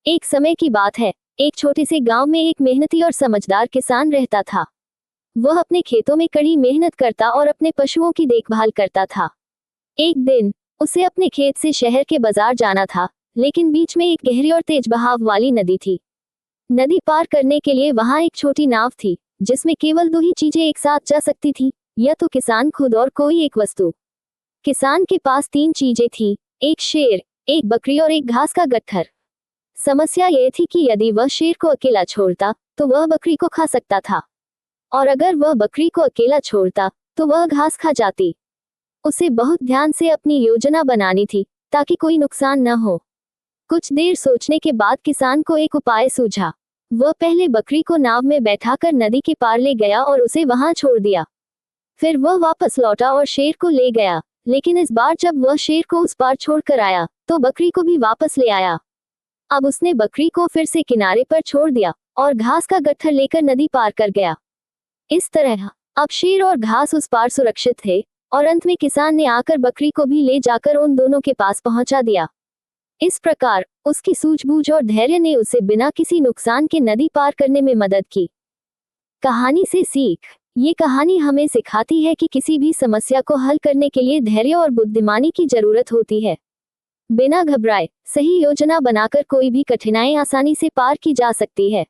एक समय की बात है। एक छोटे से गांव में एक मेहनती और समझदार किसान रहता था। वह अपने खेतों में कड़ी मेहनत करता और अपने पशुओं की देखभाल करता था। एक दिन उसे अपने खेत से शहर के बाजार जाना था, लेकिन बीच में एक गहरी और तेज बहाव वाली नदी थी। नदी पार करने के लिए वहां एक छोटी नाव थी, जिसमें केवल दो ही चीजें एक साथ जा सकती थी, या तो किसान खुद और कोई एक वस्तु। किसान के पास तीन चीजें थी, एक शेर, एक बकरी और एक घास का गट्ठर। समस्या यह थी कि यदि वह शेर को अकेला छोड़ता तो वह बकरी को खा सकता था, और अगर वह बकरी को अकेला छोड़ता तो वह घास खा जाती। उसे बहुत ध्यान से अपनी योजना बनानी थी, ताकि कोई नुकसान न हो। कुछ देर सोचने के बाद किसान को एक उपाय सूझा। वह पहले बकरी को नाव में बैठाकर नदी के पार ले गया और उसे वहां छोड़ दिया। फिर वह वापस लौटा और शेर को ले गया, लेकिन इस बार जब वह शेर को उस पार छोड़कर आया तो बकरी को भी वापस ले आया। अब उसने बकरी को फिर से किनारे पर छोड़ दिया और घास का गट्ठर लेकर नदी पार कर गया। इस तरह अब शेर और घास उस पार सुरक्षित थे, और अंत में किसान ने आकर बकरी को भी ले जाकर उन दोनों के पास पहुंचा दिया। इस प्रकार उसकी सूझबूझ और धैर्य ने उसे बिना किसी नुकसान के नदी पार करने में मदद की। कहानी से सीख। ये कहानी हमें सिखाती है कि किसी भी समस्या को हल करने के लिए धैर्य और बुद्धिमानी की जरूरत होती है। बिना घबराए सही योजना बनाकर कोई भी कठिनाई आसानी से पार की जा सकती है।